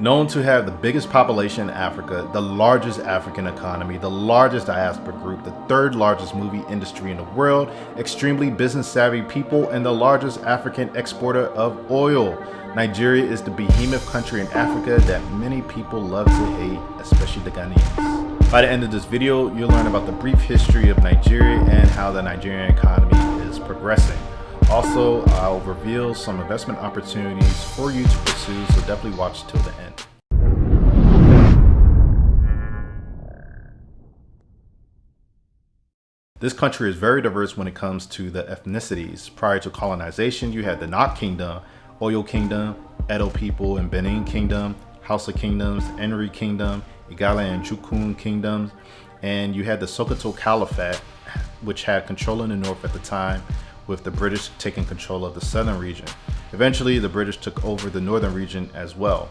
Known to have the biggest population in Africa, the largest African economy, the largest diaspora group, the third largest movie industry in the world, extremely business savvy people, and the largest African exporter of oil. Nigeria is the behemoth country in Africa that many people love to hate, especially the Ghanaians. By the end of this video, you'll learn about the brief history of Nigeria and how the Nigerian economy is progressing. Also, I'll reveal some investment opportunities for you to pursue, so definitely watch till the end. This country is very diverse when it comes to the ethnicities. Prior to colonization, you had the Nok Kingdom, Oyo Kingdom, Edo people and Benin Kingdom, Hausa Kingdoms, Enri Kingdom, Igala and Chukun Kingdoms, and you had the Sokoto Caliphate, which had control in the north at the time, with the British taking control of the southern region. Eventually, the British took over the northern region as well.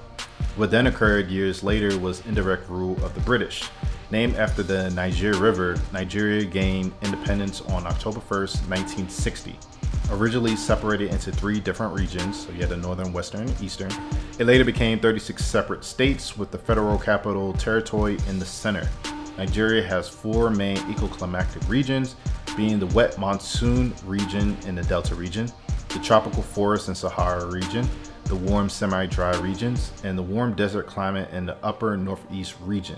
What then occurred years later was indirect rule of the British. Named after the Niger River, Nigeria gained independence on October 1st, 1960. Originally separated into 3 different regions, so you had the northern, western, and eastern. It later became 36 separate states with the federal capital territory in the center. Nigeria has 4 main ecoclimatic regions, being the wet monsoon region in the Delta region, the tropical forest and Sahara region, the warm semi-dry regions, and the warm desert climate in the upper northeast region.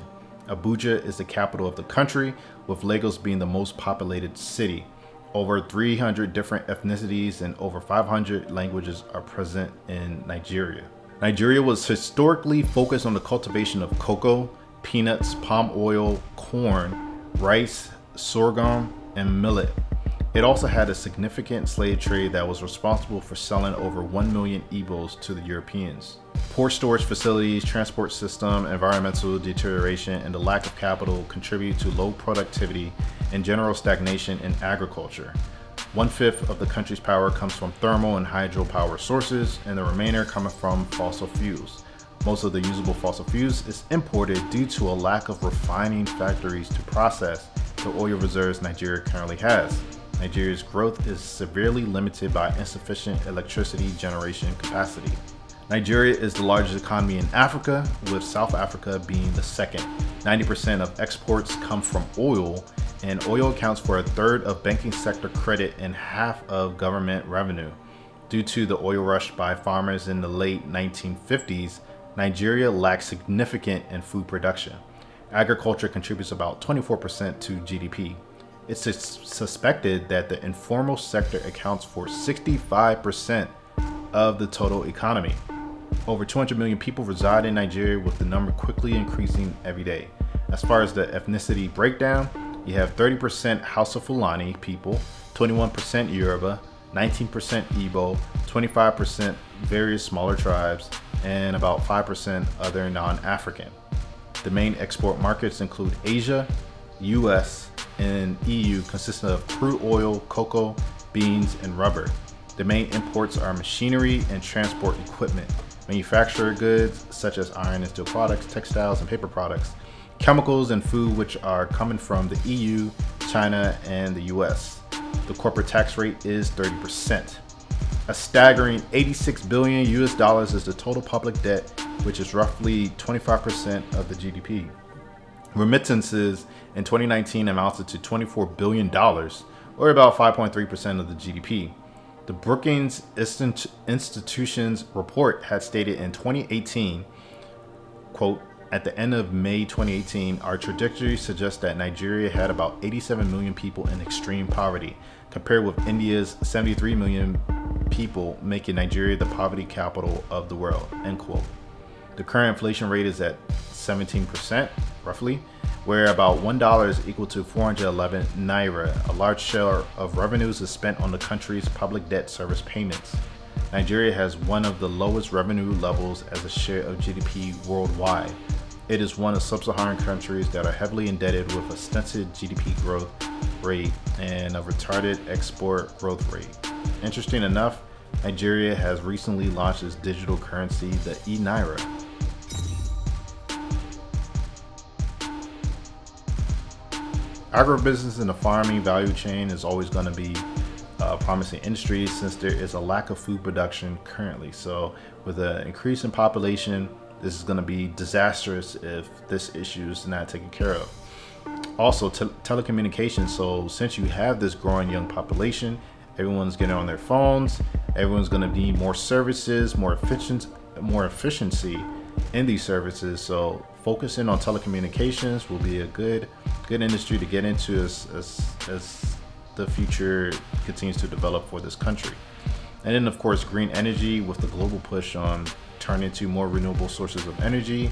Abuja is the capital of the country, with Lagos being the most populated city. Over 300 different ethnicities and over 500 languages are present in Nigeria. Nigeria was historically focused on the cultivation of cocoa, peanuts, palm oil, corn, rice, sorghum, and millet. It also had a significant slave trade that was responsible for selling over 1 million Igbos to the Europeans. Poor storage facilities, transport system, environmental deterioration, and the lack of capital contribute to low productivity and general stagnation in agriculture. 1/5 of the country's power comes from thermal and hydropower sources, and the remainder coming from fossil fuels. Most of the usable fossil fuels is imported due to a lack of refining factories to process the oil reserves Nigeria currently has. Nigeria's growth is severely limited by insufficient electricity generation capacity. Nigeria is the largest economy in Africa, with South Africa being the second. 90% of exports come from oil, and oil accounts for 1/3 of banking sector credit and half of government revenue. Due to the oil rush by farmers in the late 1950s, Nigeria lacks significant in food production. Agriculture contributes about 24% to GDP. It's suspected that the informal sector accounts for 65% of the total economy. Over 200 million people reside in Nigeria, with the number quickly increasing every day. As far as the ethnicity breakdown, you have 30% Hausa Fulani people, 21% Yoruba, 19% Igbo, 25% various smaller tribes, and about 5% other non-African. The main export markets include Asia, US, and EU, consisting of crude oil, cocoa, beans, and rubber. The main imports are machinery and transport equipment, manufactured goods such as iron and steel products, textiles and paper products, chemicals and food, which are coming from the EU, China, and the US. The corporate tax rate is 30%. A staggering $86 billion is the total public debt, which is roughly 25% of the GDP. Remittances in 2019 amounted to $24 billion, or about 5.3% of the GDP. The Brookings Institution's report had stated in 2018, quote, "At the end of May 2018, our trajectory suggests that Nigeria had about 87 million people in extreme poverty, compared with India's 73 million people, making Nigeria the poverty capital of the world," end quote. The current inflation rate is at 17%, roughly, where about $1 is equal to 411 naira. A large share of revenues is spent on the country's public debt service payments. Nigeria has one of the lowest revenue levels as a share of GDP worldwide. It is one of sub-Saharan countries that are heavily indebted, with a stunted GDP growth rate and a retarded export growth rate. Interesting enough, Nigeria has recently launched its digital currency, the e-Naira. Agribusiness and the farming value chain is always going to be a promising industry, since there is a lack of food production currently. So with an increase in population, This is going to be disastrous if this issue is not taken care of. Also, telecommunications. So since you have this growing young population, everyone's getting on their phones. Everyone's going to need more services, more efficiency in these services. So focusing on telecommunications will be a good industry to get into as the future continues to develop for this country. And then of course, green energy, with the global push on turning to more renewable sources of energy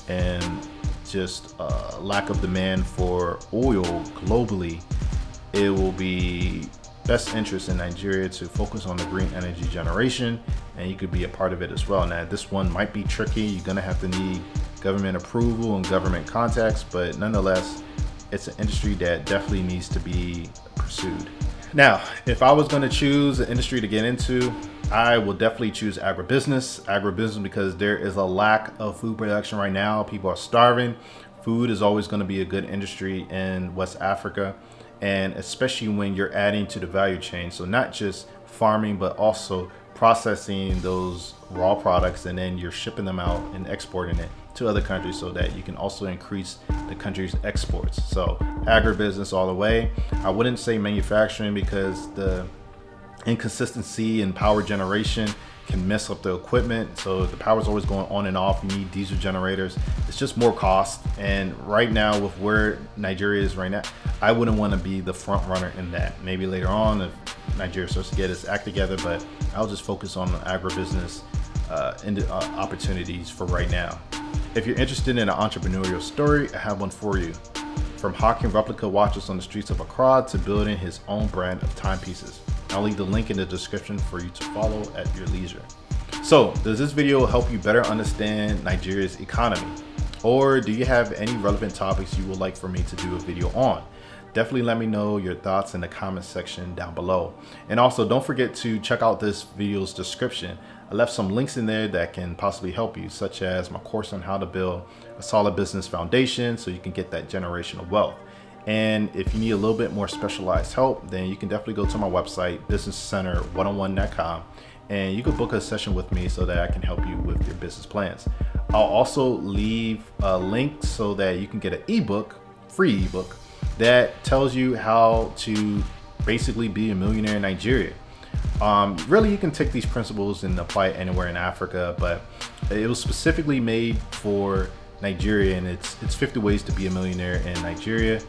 and just lack of demand for oil globally, it will be best interest in Nigeria to focus on the green energy generation, and you could be a part of it as well. Now, this one might be tricky. You're gonna have to need government approval and government contacts, but nonetheless, it's an industry that definitely needs to be pursued. Now, if I was gonna choose an industry to get into, I will definitely choose agribusiness because there is a lack of food production right now. People are starving. Food is always going to be a good industry in West Africa, and especially when you're adding to the value chain. So not just farming, but also processing those raw products, and then you're shipping them out and exporting it to other countries so that you can also increase the country's exports. So agribusiness all the way. I wouldn't say manufacturing because the inconsistency in power generation can mess up the equipment. So the power is always going on and off. You need diesel generators. It's just more cost. And right now, with where Nigeria is right now, I wouldn't want to be the front runner in that. Maybe later on, if Nigeria starts to get its act together, but I'll just focus on the agribusiness opportunities for right now. If you're interested in an entrepreneurial story, I have one for you. From hawking replica watches on the streets of Accra to building his own brand of timepieces. I'll leave the link in the description for you to follow at your leisure. So, does this video help you better understand Nigeria's economy? Or do you have any relevant topics you would like for me to do a video on? Definitely let me know your thoughts in the comment section down below. And also, don't forget to check out this video's description. I left some links in there that can possibly help you, such as my course on how to build a solid business foundation so you can get that generational wealth. And if you need a little bit more specialized help, then you can definitely go to my website, businesscenter101.com, and you can book a session with me so that I can help you with your business plans. I'll also leave a link so that you can get an ebook, free ebook, that tells you how to basically be a millionaire in Nigeria. Really, you can take these principles and apply it anywhere in Africa, but it was specifically made for Nigeria, and it's 50 ways to be a millionaire in Nigeria.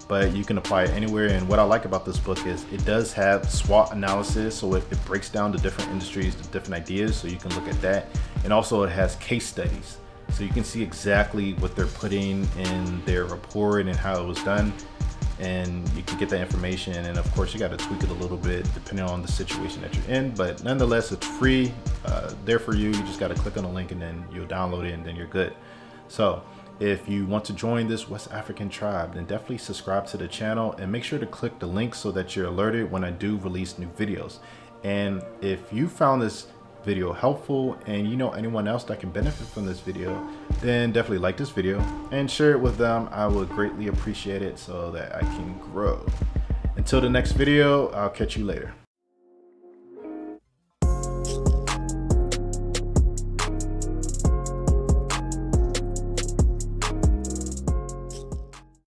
But you can apply it anywhere. And what I like about this book is it does have SWOT analysis, so it breaks down the different industries, the different ideas, so you can look at that. And also it has case studies, so you can see exactly what they're putting in their report and how it was done, and you can get that information. And of course, you got to tweak it a little bit depending on the situation that you're in, but nonetheless, it's free there for you. You just got to click on the link and then you'll download it, and then you're good. So if you want to join this West African tribe, then definitely subscribe to the channel and make sure to click the link so that you're alerted when I do release new videos. And if you found this video helpful and you know anyone else that can benefit from this video, then definitely like this video and share it with them. I would greatly appreciate it so that I can grow. Until the next video, I'll catch you later.